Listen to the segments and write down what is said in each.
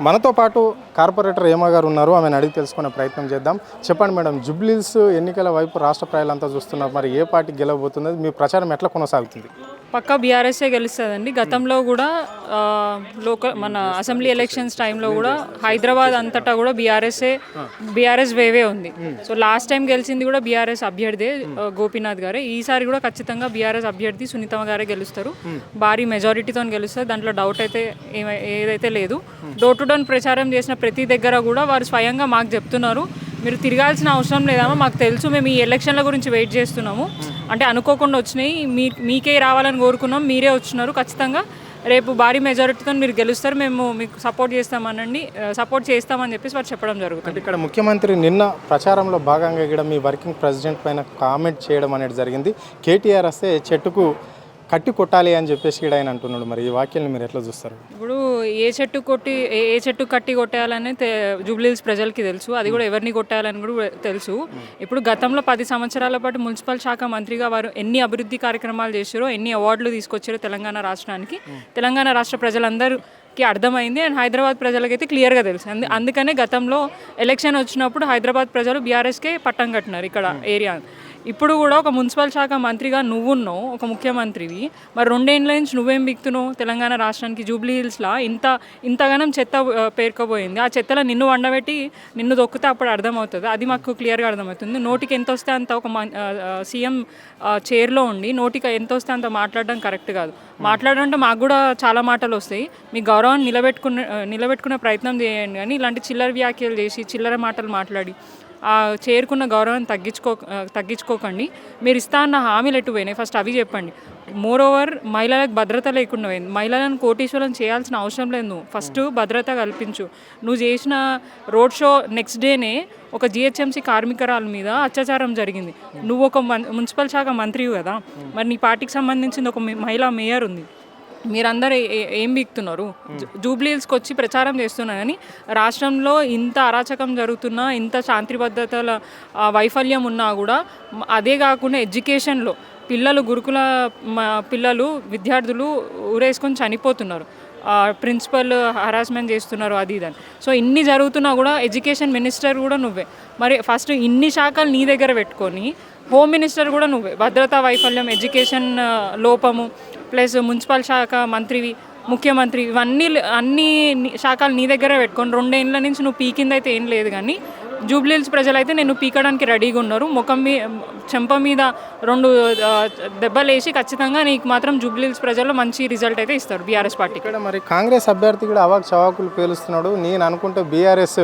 మనతో పాటు కార్పొరేటర్ హేమ గారు ఉన్నారు. ఆమెను అడిగి తెలుసుకునే ప్రయత్నం చేద్దాం. చెప్పండి మేడం, జూబ్లీహిల్స్ ఎన్నికల వైపు రాష్ట్ర ప్రజలంతా చూస్తున్నారు. మరి ఏ పార్టీ గెలవబోతుంది? మీ ప్రచారం ఎట్లా కొనసాగుతుంది? పక్కా బీఆర్ఎస్ఏ గెలుస్తుందండి. గతంలో కూడా మన అసెంబ్లీ ఎలక్షన్స్ టైంలో కూడా హైదరాబాద్ అంతటా కూడా బీఆర్ఎస్ వేవే ఉంది. సో లాస్ట్ టైం గెలిచింది కూడా బీఆర్ఎస్ అభ్యర్థి గోపీనాథ్ గారే. ఈసారి కూడా ఖచ్చితంగా బీఆర్ఎస్ అభ్యర్థి సునీతమ్మ గారే గెలుస్తారు. భారీ మెజారిటీతో గెలుస్తారు. దాంట్లో డౌట్ అయితే ఏదైతే లేదు. డోర్ టు డోర్ ప్రచారం చేసిన ప్రతి దగ్గర కూడా వారు స్వయంగా మాకు చెప్తున్నారు, మీరు తిరగాల్సిన అవసరం లేదమ్మా, మాకు తెలుసు, మేము ఈ ఎలక్షన్ల గురించి వెయిట్ చేస్తున్నాము, అంటే అనుకోకుండా వచ్చినాయి, మీకే రావాలని కోరుకున్నాం, మీరే వచ్చినారు, ఖచ్చితంగా రేపు భారీ మెజారిటీతో మీరు గెలుస్తారు, మేము మీకు సపోర్ట్ చేస్తామని చెప్పేసి వారు చెప్పడం జరుగుతుంది. ఇక్కడ ముఖ్యమంత్రి నిన్న ప్రచారంలో భాగంగా ఇక్కడ మీ వర్కింగ్ ప్రెసిడెంట్ పైన కామెంట్ చేయడం అనేది జరిగింది. కేటీఆర్ వస్తే చెట్టుకు కట్టి కొట్టాలి అని చెప్పేసి ఇక్కడ ఆయన అంటున్నాడు. మరి ఈ వాక్యాలను మీరు ఎట్లా చూస్తారు? ఇప్పుడు ఏ చెట్టు కట్టి కొట్టేయాలని జూబ్లీహిల్స్ ప్రజలకి తెలుసు, అది కూడా ఎవరిని కొట్టాలని కూడా తెలుసు. ఇప్పుడు గతంలో 10 సంవత్సరాల పాటు మున్సిపల్ శాఖ మంత్రిగా వారు ఎన్ని అభివృద్ధి కార్యక్రమాలు చేశారో, ఎన్ని అవార్డులు తీసుకొచ్చారో తెలంగాణ రాష్ట్రానికి, తెలంగాణ రాష్ట్ర ప్రజలందరికీ అర్థమైంది. అండ్ హైదరాబాద్ ప్రజలకైతే క్లియర్గా తెలుసు. అందుకనే గతంలో ఎలక్షన్ వచ్చినప్పుడు హైదరాబాద్ ప్రజలు బీఆర్ఎస్కే పట్టం కట్టినారు ఇక్కడ ఏరియా. ఇప్పుడు కూడా ఒక మున్సిపల్ శాఖ మంత్రిగా నువ్వున్నావు, ఒక ముఖ్యమంత్రివి, మరి 2 ఏళ్ళ నుంచి నువ్వేం బిక్తున్నావు? తెలంగాణ రాష్ట్రానికి జూబ్లీహిల్స్లో ఇంతగానం చెత్త పేరుకపోయింది. ఆ చెత్తలో నిన్ను వండబెట్టి నిన్ను దొక్కితే అప్పుడు అర్థమవుతుంది. అది మాకు క్లియర్గా అర్థమవుతుంది. నోటికి ఎంత వస్తే అంత ఒక సీఎం చైర్లో ఉండి నోటికి ఎంత వస్తే అంత మాట్లాడడం కరెక్ట్ కాదు. మాట్లాడంటే మాకు కూడా చాలా మాటలు వస్తాయి. మీ గౌరవాన్ని నిలబెట్టుకునే ప్రయత్నం చేయండి, కానీ ఇలాంటి చిల్లర వ్యాఖ్యలు చేసి చిల్లర మాటలు మాట్లాడి చేరుకున్న గౌరవాన్ని తగ్గించుకోకండి. మీరు ఇస్తా అన్న హామీలు ఎటు పోయినాయి ఫస్ట్ అవి చెప్పండి. మోరోవర్ మహిళలకు భద్రత లేకుండా పోయింది. మహిళలను కోటీశ్వరం చేయాల్సిన అవసరం లేదు. నువ్వు ఫస్ట్ భద్రత కల్పించు. నువ్వు చేసిన రోడ్ షో నెక్స్ట్ డేనే ఒక జిహెచ్ఎంసీ కార్మికురాల మీద అత్యాచారం జరిగింది. నువ్వు ఒక మున్సిపల్ శాఖ మంత్రివి కదా, మరి నీ పార్టీకి సంబంధించిన ఒక మహిళా మేయర్ ఉంది. మీరందరూ ఏం బీక్తున్నారు? జూబ్లీహిల్స్కి వచ్చి ప్రచారం చేస్తున్నారు, కానీ రాష్ట్రంలో ఇంత అరాచకం జరుగుతున్నా, ఇంత శాంతి భద్రతల వైఫల్యం ఉన్నా కూడా, అదే కాకుండా ఎడ్యుకేషన్లో గురుకుల పిల్లలు విద్యార్థులు ఊరేసుకొని చనిపోతున్నారు, ప్రిన్సిపల్ హరాస్మెంట్ చేస్తున్నారు, అది ఇదని. సో ఇన్ని జరుగుతున్నా కూడా ఎడ్యుకేషన్ మినిస్టర్ కూడా నువ్వే. మరి ఫస్ట్ ఇన్ని శాఖలు నీ దగ్గర పెట్టుకొని హోమ్ మినిస్టర్ కూడా నువ్వే. భద్రతా వైఫల్యం, ఎడ్యుకేషన్ లోపము, ప్లస్ మున్సిపల్ శాఖ మంత్రివి, ముఖ్యమంత్రి, అన్ని శాఖలు నీ దగ్గర పెట్టుకొని 2 ఏళ్ళ నుంచి నువ్వు పీకిందైతే ఏం లేదు. కానీ జూబ్లీహిల్స్ ప్రజలైతే నేను పీకడానికి రెడీగా ఉన్నారు. చెంప మీద 2 దెబ్బలు వేసి ఖచ్చితంగా నీకు మాత్రం జూబ్లీహిల్స్ ప్రజల్లో మంచి రిజల్ట్ అయితే ఇస్తారు బీఆర్ఎస్ పార్టీ. ఇక్కడ మరి కాంగ్రెస్ అభ్యర్థి కూడా అవాక్ చవాకులు పేలుస్తున్నాడు. నేను అనుకుంటే బీఆర్ఎస్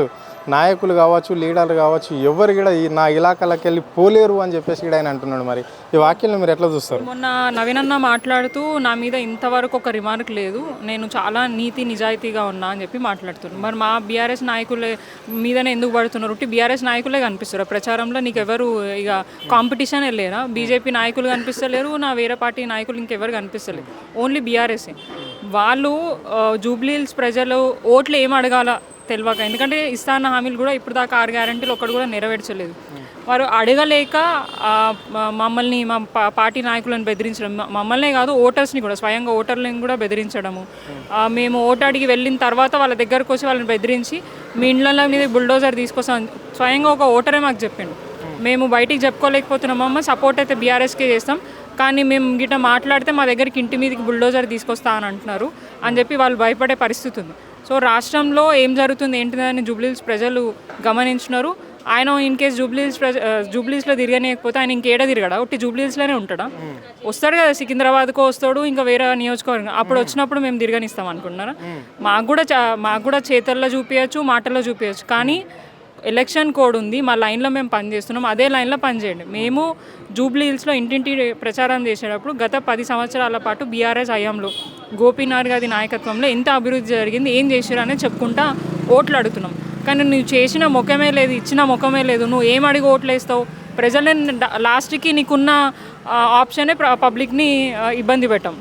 నాయకులు కావచ్చు, లీడర్లు కావచ్చు, ఎవరు కూడా నా ఇలాకాలకు వెళ్ళి పోలేరు అని చెప్పేసి కూడా ఆయన అంటున్నాడు. మరి ఈ వాక్యాలను మీరు ఎట్లా చూస్తారు? మొన్న నవీన్ అన్న మాట్లాడుతూ నా మీద ఇంతవరకు ఒక రిమార్క్ లేదు, నేను చాలా నీతి నిజాయితీగా ఉన్నా అని చెప్పి మాట్లాడుతున్నాను. మరి మా బీఆర్ఎస్ నాయకులే మీదనే ఎందుకు పడుతున్నారు? బీఆర్ఎస్ నాయకులే కనిపిస్తారు ప్రచారంలో. నీకు ఎవరు ఇక కాంపిటీషన్ లేరా? బీజేపీ నాయకులు కనిపిస్తలేరు, నా వేరే పార్టీ నాయకులు ఇంకెవరు కనిపిస్తలేరు, ఓన్లీ బీఆర్ఎస్ఏ. వాళ్ళు జూబ్లీహిల్స్ ప్రజలు ఓట్లు ఏం అడగాల తెలియక, ఎందుకంటే ఇస్తాన్న హామీలు కూడా ఇప్పుడు దాకా 6 గ్యారెంటీలు ఒక్కడు కూడా నెరవేర్చలేదు. వారు అడగలేక మమ్మల్ని, మా పార్టీ నాయకులను బెదిరించడం, మమ్మల్నే కాదు ఓటర్స్ని కూడా, స్వయంగా ఓటర్లను కూడా బెదిరించడము. మేము ఓటు అడిగి వెళ్ళిన తర్వాత వాళ్ళ దగ్గరకు వచ్చి వాళ్ళని బెదిరించి మీ ఇండ్ల మీద బుల్డోజర్ తీసుకొస్తాం, స్వయంగా ఒక ఓటరే మాకు చెప్పిండు. మేము బయటికి చెప్పుకోలేకపోతున్నామమ్మ, సపోర్ట్ అయితే బీఆర్ఎస్కే చేస్తాం, కానీ మేము గిట్ట మాట్లాడితే మా దగ్గరికి ఇంటి మీదకి బుల్డోజర్ తీసుకొస్తా అని అంటున్నారు అని చెప్పి వాళ్ళు భయపడే పరిస్థితి ఉంది. సో రాష్ట్రంలో ఏం జరుగుతుంది ఏంటిదని జూబ్లీహిల్స్ ప్రజలు గమనించినారు. ఆయన ఇన్ కేస్ జూబ్లీహిల్స్లో తిరగలేకపోతే ఆయన ఇంకేడా తిరగడా? ఒకటి జూబ్లీహిల్స్లోనే ఉంటాడా? వస్తాడు కదా, సికింద్రాబాద్కో వస్తాడు, ఇంకా వేరే నియోజకవర్గం. అప్పుడు వచ్చినప్పుడు మేము తిరగనిస్తాం అనుకుంటున్నారా? మాకు కూడా చేతల్లో చూపించచ్చు, మాటల్లో చూపించచ్చు, కానీ ఎలక్షన్ కోడ్ ఉంది, మా లైన్లో మేము పనిచేస్తున్నాం, అదే లైన్లో పనిచేయండి. మేము జూబ్లీహిల్స్లో ఇంటింటి ప్రచారం చేసేటప్పుడు గత 10 సంవత్సరాల పాటు బీఆర్ఎస్ హయాంలో గోపీనాథ్ గారి నాయకత్వంలో ఎంత అభివృద్ధి జరిగింది, ఏం చేశారు అనేది చెప్పుకుంటా ఓట్లు అడుగుతున్నాం. కానీ నువ్వు చేసిన ముఖమే లేదు, ఇచ్చిన ముఖమే లేదు. నువ్వు ఏం అడిగి ఓట్లు వేస్తావు? ప్రజలని లాస్ట్కి నీకున్న ఆప్షనే పబ్లిక్ని ఇబ్బంది పెట్టాం.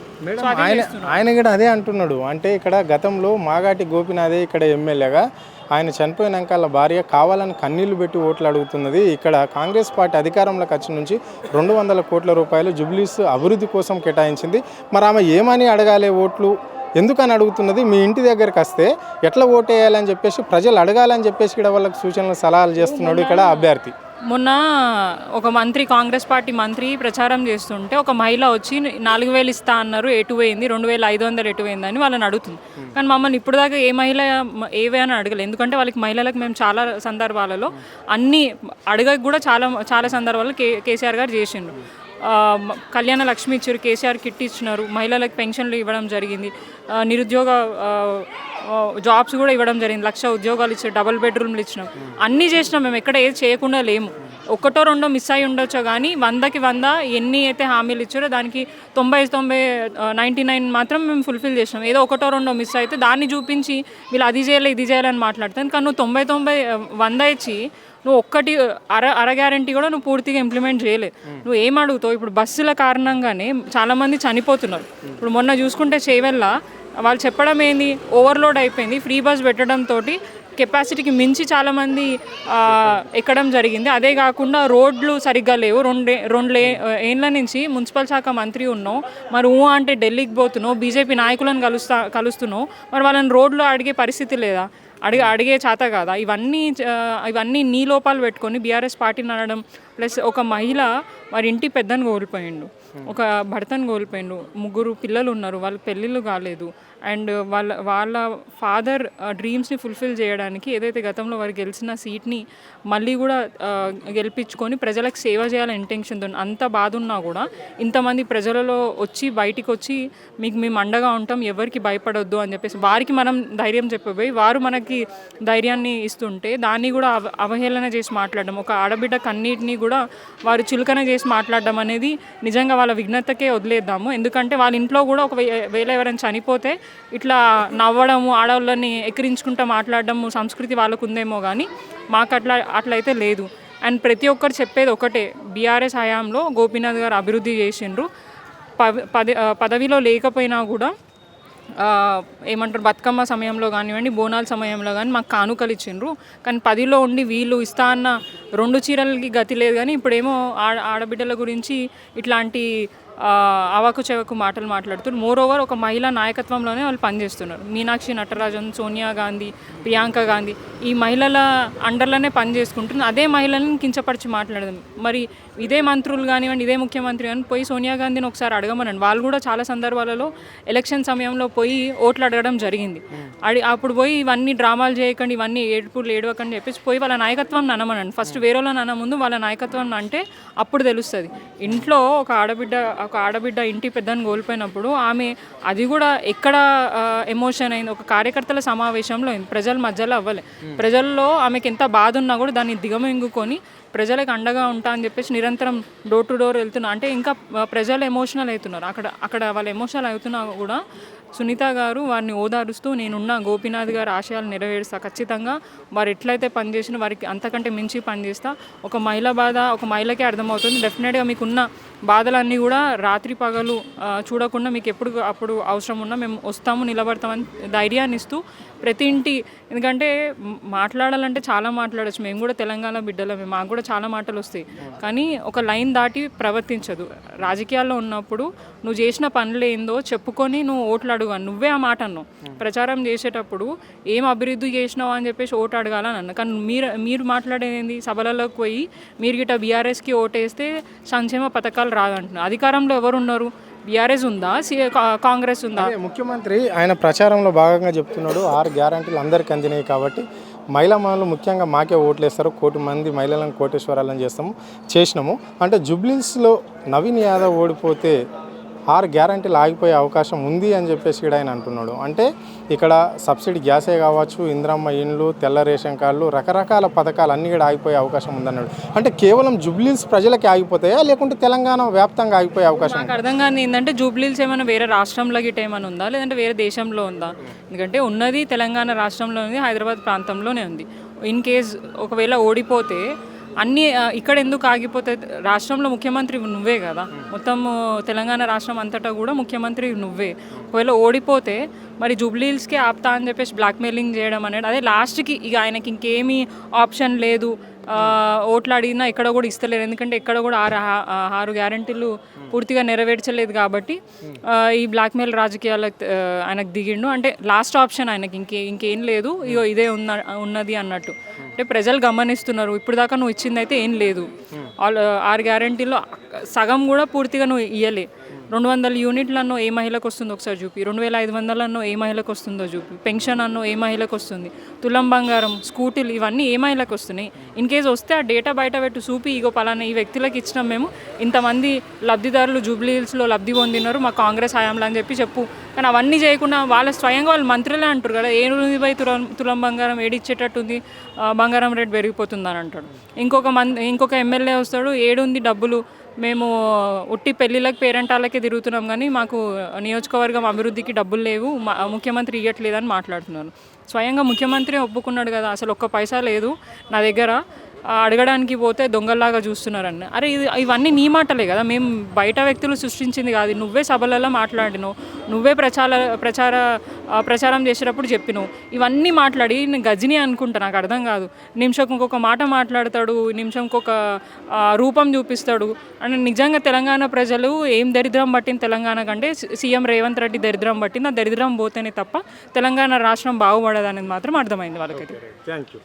ఆయన కూడా అదే అంటున్నాడు. అంటే ఇక్కడ గతంలో మాగాటి గోపీనాథే ఇక్కడ ఎమ్మెల్యేగా, ఆయన చనిపోయినాక వాళ్ళ భార్య కావాలని కన్నీళ్లు పెట్టి ఓట్లు అడుగుతున్నది. ఇక్కడ కాంగ్రెస్ పార్టీ అధికారంలోకి వచ్చి నుంచి 200 కోట్ల రూపాయలు జూబ్లీహిల్స్ అభివృద్ధి కోసం కేటాయించింది. మరి ఆమె ఏమని అడగాలి ఓట్లు? ఎందుకని అడుగుతున్నది, మీ ఇంటి దగ్గరికి వస్తే ఎట్లా ఓటేయాలని చెప్పేసి ప్రజలు అడగాలని చెప్పేసి ఇక్కడ వాళ్ళకి సూచనలు సలహాలు చేస్తున్నాడు ఇక్కడ అభ్యర్థి. మొన్న ఒక మంత్రి, కాంగ్రెస్ పార్టీ మంత్రి ప్రచారం చేస్తుంటే ఒక మహిళ వచ్చి 4,000 ఇస్తా అన్నారు, ఎటు పోయింది, 2,500 ఎటు పోయింది అని వాళ్ళని అడుగుతుంది. కానీ మమ్మల్ని ఇప్పుడు దాకా ఏ మహిళ ఏవే అని అడగలేదు. ఎందుకంటే వాళ్ళకి మహిళలకు మేము చాలా సందర్భాలలో అన్నీ అడగక కూడా చాలా సందర్భాల్లో కేసీఆర్ గారు చేసిండ్రు. కళ్యాణ లక్ష్మి ఇచ్చారు, కేసీఆర్ కిట్ ఇచ్చినారు, మహిళలకు పెన్షన్లు ఇవ్వడం జరిగింది, నిరుద్యోగ జాబ్స్ కూడా ఇవ్వడం జరిగింది, 1,00,000 ఉద్యోగాలు ఇచ్చారు, డబుల్ బెడ్రూమ్లు ఇచ్చినాం, అన్నీ చేసినాం. మేము ఎక్కడ ఏది చేయకుండా లేము. ఒకటో రెండో మిస్ అయి ఉండొచ్చో కానీ 100కి 100 ఎన్ని అయితే హామీలు ఇచ్చారో దానికి 99 మాత్రం మేము ఫుల్ఫిల్ చేసినాం. ఏదో ఒకటో రెండో మిస్ అయితే దాన్ని చూపించి వీళ్ళు అది చేయాలి ఇది చేయాలని మాట్లాడతాను. కానీ నువ్వు 90 100 ఇచ్చి నువ్వు ఒక్కటి అర గ్యారంటీ కూడా నువ్వు పూర్తిగా ఇంప్లిమెంట్ చేయలేదు. నువ్వు ఏం అడుగుతావు? ఇప్పుడు బస్సుల కారణంగానే చాలామంది చనిపోతున్నారు. ఇప్పుడు మొన్న చూసుకుంటే చేవెళ్ళ వాళ్ళు చెప్పడం ఏంది, ఓవర్లోడ్ అయిపోయింది, ఫ్రీ బస్ పెట్టడంతో కెపాసిటీకి మించి చాలామంది ఎక్కడం జరిగింది. అదే కాకుండా రోడ్లు సరిగ్గా లేవు. రెండు ఏళ్ళ నుంచి మున్సిపల్ శాఖ మంత్రి ఉన్నావు, మరి అంటే ఢిల్లీకి పోతున్నావు, బీజేపీ నాయకులను కలుస్తున్నావు, మరి వాళ్ళని రోడ్లు అడిగే పరిస్థితి లేదా? అడిగే చేత కాదా? ఇవన్నీ నీ లోపాలు పెట్టుకొని బీఆర్ఎస్ పార్టీని అనడం. ప్లస్ ఒక మహిళ వారి ఇంటి పెద్దను కోల్పోయిండు, ఒక భర్తను కోల్పోయిండు, 3 పిల్లలు ఉన్నారు, వాళ్ళ పెళ్ళిళ్ళు కాలేదు. అండ్ వాళ్ళ ఫాదర్ డ్రీమ్స్ని ఫుల్ఫిల్ చేయడానికి ఏదైతే గతంలో వారు గెలిచిన సీట్ని మళ్ళీ కూడా గెలిపించుకొని ప్రజలకు సేవ చేయాలని ఇంటెన్షన్తో అంత బాధ ఉన్నా కూడా ఇంతమంది ప్రజలలో బయటికి వచ్చి మేము అండగా ఉంటాం, ఎవరికి భయపడొద్దు అని చెప్పేసి వారికి మనం ధైర్యం చెప్పబోయి వారు మనకి ధైర్యాన్ని ఇస్తుంటే దాన్ని కూడా అవహేళన చేసి మాట్లాడడం, ఒక ఆడబిడ్డ కన్నీటిని కూడా వారు చులకన చేసి మాట్లాడడం అనేది నిజంగా వాళ్ళ విఘ్నతకే వదిలేద్దాము. ఎందుకంటే వాళ్ళ ఇంట్లో కూడా ఒకవేళ ఎవరైనా చనిపోతే ఇట్లా నవ్వడము, ఆడవాళ్ళని ఎక్కిరించుకుంటూ మాట్లాడడము సంస్కృతి వాళ్ళకు ఉందేమో కానీ మాకు అట్లయితే లేదు. అండ్ ప్రతి ఒక్కరు చెప్పేది ఒకటే, బీఆర్ఎస్ హయాంలో గోపీనాథ్ గారు అభివృద్ధి చేసిండ్రు. పదవిలో లేకపోయినా కూడా ఏమంటారు, బతుకమ్మ సమయంలో కానివ్వండి, బోనాల సమయంలో కానీ మాకు కానుకలు ఇచ్చిండ్రు. కానీ 10లో ఉండి వీళ్ళు ఇస్తా అన్న 2 చీరలకి గతి లేదు. కానీ ఇప్పుడేమో ఆడబిడ్డల గురించి ఇట్లాంటి అవాకు చెవకు మాటలు మాట్లాడుతున్నారు. మోరోవర్ ఒక మహిళా నాయకత్వంలోనే వాళ్ళు పనిచేస్తున్నారు. మీనాక్షి నటరాజన్, సోనియా గాంధీ, ప్రియాంక గాంధీ ఈ మహిళల అండర్లోనే పనిచేసుకుంటున్నారు. అదే మహిళలను కించపరిచి మాట్లాడదాం. మరి ఇదే మంత్రులు కానివ్వండి, ఇదే ముఖ్యమంత్రి కానీ పోయి సోనియా గాంధీని ఒకసారి అడగమనండి. వాళ్ళు కూడా చాలా సందర్భాలలో ఎలక్షన్ సమయంలో పోయి ఓట్లు అడగడం జరిగింది. అప్పుడు పోయి ఇవన్నీ డ్రామాలు చేయకండి, ఇవన్నీ ఏడవకండి చెప్పేసి పోయి వాళ్ళ నాయకత్వం అనమనండి. ఫస్ట్ వేరే వాళ్ళని అన్న ముందు వాళ్ళ నాయకత్వం అంటే అప్పుడు తెలుస్తుంది. ఇంట్లో ఒక ఆడబిడ్డ ఇంటి పెద్దను కోల్పోయినప్పుడు ఆమె అది కూడా ఎక్కడ ఎమోషన్ అయింది, ఒక కార్యకర్తల సమావేశంలో అయింది, ప్రజల మధ్యలో అవ్వలే. ప్రజల్లో ఆమెకి ఎంత బాధ ఉన్నా కూడా దాన్ని దిగమింగుకొని ప్రజలకు అండగా ఉంటా అని చెప్పేసి నిరంతరం డోర్ టు డోర్ వెళ్తున్నా అంటే ఇంకా ప్రజలు ఎమోషనల్ అవుతున్నారు. అక్కడ వాళ్ళు ఎమోషనల్ అవుతున్నా కూడా సునీత గారు వారిని ఓదారుస్తూ నేనున్న, గోపీనాథ్ గారు ఆశయాలు నెరవేరుస్తా, ఖచ్చితంగా వారు ఎట్లయితే పనిచేసిన వారికి అంతకంటే మించి పనిచేస్తా. ఒక మహిళ బాధ ఒక మహిళకే అర్థమవుతుంది. డెఫినెట్గా మీకున్న బాధలన్నీ కూడా రాత్రి పగలు చూడకుండా మీకు అప్పుడు అవసరం ఉన్నా మేము వస్తాము, నిలబడతామని ధైర్యాన్ని ఇస్తూ ప్రతి ఇంటి, ఎందుకంటే మాట్లాడాలంటే చాలా మాట్లాడచ్చు, మేము కూడా తెలంగాణ బిడ్డలమే, మాకు కూడా చాలా మాటలు వస్తాయి. కానీ ఒక లైన్ దాటి ప్రవర్తించదు. రాజకీయాల్లో ఉన్నప్పుడు నువ్వు చేసిన పనులు ఏందో చెప్పుకొని నువ్వు ఓట్లు అడుగు. నువ్వే ఆ మాట అన్నావు ప్రచారం చేసేటప్పుడు, ఏం అభివృద్ధి చేసినావు అని చెప్పేసి ఓటు అడగాలని అన్న. కానీ మీరు మాట్లాడేది సభలలోకి పోయి మీరు గిట్ట బీఆర్ఎస్కి ఓటేస్తే సంక్షేమ పథకాలు రాదంటున్నారు. అధికారంలో ఎవరున్నారు? బీఆర్ఎస్ ఉందా, కాంగ్రెస్ ఉందా? ముఖ్యమంత్రి ఆయన ప్రచారంలో భాగంగా చెప్తున్నాడు 6 గ్యారంటీలు అందరికీ అందినాయి కాబట్టి మహిళలు ముఖ్యంగా మాకే ఓట్లు వేస్తారు, 1 కోటి మంది మహిళలను కోటేశ్వరాలను చేసినాము అంటే జూబ్లీహిల్స్లో నవీన్ యాదవ్ ఓడిపోతే 6 గ్యారంటీలు ఆగిపోయే అవకాశం ఉంది అని చెప్పేసి ఇక్కడ ఆయన అంటున్నాడు. అంటే ఇక్కడ సబ్సిడీ గ్యాసే కావచ్చు, ఇంద్రమ్మ ఇండ్లు, తెల్ల రేషన్ కార్డులు, రకరకాల పథకాలు అన్నీ కూడా ఆగిపోయే అవకాశం ఉందన్నాడు. అంటే కేవలం జూబ్లీహిల్స్ ప్రజలకి ఆగిపోతాయా లేకుంటే తెలంగాణ వ్యాప్తంగా ఆగిపోయే అవకాశం? నాకు అర్థం కాదు ఏంటంటే జూబ్లీహిల్స్ ఏమైనా వేరే రాష్ట్రంలో గిట్ట ఏమైనా ఉందా లేదంటే వేరే దేశంలో ఉందా? ఎందుకంటే ఉన్నది తెలంగాణ రాష్ట్రంలో ఉంది, హైదరాబాద్ ప్రాంతంలోనే ఉంది. ఇన్ కేస్ ఒకవేళ ఓడిపోతే అన్నీ ఇక్కడ ఎందుకు ఆగిపోతే? రాష్ట్రంలో ముఖ్యమంత్రి నువ్వే కదా, మొత్తం తెలంగాణ రాష్ట్రం అంతటా కూడా ముఖ్యమంత్రి నువ్వే. ఒకవేళ ఓడిపోతే మరి జూబ్లీహిల్స్కే ఆపుతా అని చెప్పేసి బ్లాక్మెయిలింగ్ చేయడం అనేది, అదే లాస్ట్కి ఇక ఆయనకి ఇంకేమీ ఆప్షన్ లేదు, ఓట్లు అడిగినా ఎక్కడ కూడా ఇస్తలేరు, ఎందుకంటే ఎక్కడ కూడా 6 గ్యారంటీలు పూర్తిగా నెరవేర్చలేదు కాబట్టి ఈ బ్లాక్మెయిల్ రాజకీయాలకు ఆయనకు దిగిండు. అంటే లాస్ట్ ఆప్షన్ ఆయనకి ఇంకేం లేదు, ఇగో ఇదే ఉన్నది అన్నట్టు. అంటే ప్రజలు గమనిస్తున్నారు, ఇప్పుడు దాకా నువ్వు ఇచ్చింది అయితే ఏం లేదు. 6 గ్యారంటీల్లో సగం కూడా పూర్తిగా నువ్వు ఇయ్యలే. 200 యూనిట్లు అన్నో ఏ మహిళకు వస్తుందో ఒకసారి చూపి, 2500 అన్నో ఏ మహిళకు వస్తుందో చూపి, పెన్షన్ అన్నో ఏ మహిళకు వస్తుంది, తులం బంగారం, స్కూటీలు ఇవన్నీ ఏ మహిళకు వస్తున్నాయి. ఇన్ కేసు వస్తే ఆ డేటా బయట పెట్టు, చూపి ఇగో పలానా ఈ వ్యక్తులకు ఇచ్చినాం మేము, ఇంతమంది లబ్ధిదారులు జూబ్లీ హిల్స్లో లబ్ధి పొందినారు మా కాంగ్రెస్ హయాంలో అని చెప్పు. కానీ అవన్నీ చేయకుండా వాళ్ళ స్వయంగా వాళ్ళు మంత్రులే అంటారు కదా, ఏడుంది బై తులం బంగారం ఏడిచ్చేటట్టుంది, బంగారం రేట్ పెరిగిపోతుంది అని అంటాడు. ఇంకొక ఎమ్మెల్యే వస్తాడు, ఏడుంది డబ్బులు, మేము ఉట్టి పెళ్ళిళ్ళకి పేరెంటాలకే తిరుగుతున్నాం కానీ మాకు నియోజకవర్గం అభివృద్ధికి డబ్బులు లేవు, ముఖ్యమంత్రి ఇవ్వట్లేదని మాట్లాడుతున్నారు. స్వయంగా ముఖ్యమంత్రి ఒప్పుకున్నాడు కదా, అసలు ఒక్క పైసా లేదు నా దగ్గర, అడగడానికి పోతే దొంగల్లాగా చూస్తున్నారని. అరే ఇవన్నీ నీ మాటలే కదా, మేము బయట వ్యక్తులు సృష్టించింది కాదు, నువ్వే సభలలో మాట్లాడినావు, నువ్వే ప్రచారం చేసేటప్పుడు చెప్పినావు. ఇవన్నీ మాట్లాడి నేను గజిని అనుకుంటా, నాకు అర్థం కాదు. నిమిషంకి ఇంకొక మాట మాట్లాడతాడు, నిమిషంకి ఒక రూపం చూపిస్తాడు. అంటే నిజంగా తెలంగాణ ప్రజలు ఏం దరిద్రం పట్టింది తెలంగాణ కంటే సీఎం రేవంత్ రెడ్డి దరిద్రం పట్టింది. ఆ దరిద్రం పోతేనే తప్ప తెలంగాణ రాష్ట్రం బాగుపడదు అనేది మాత్రం అర్థమైంది వాళ్ళకైతే. Thank you.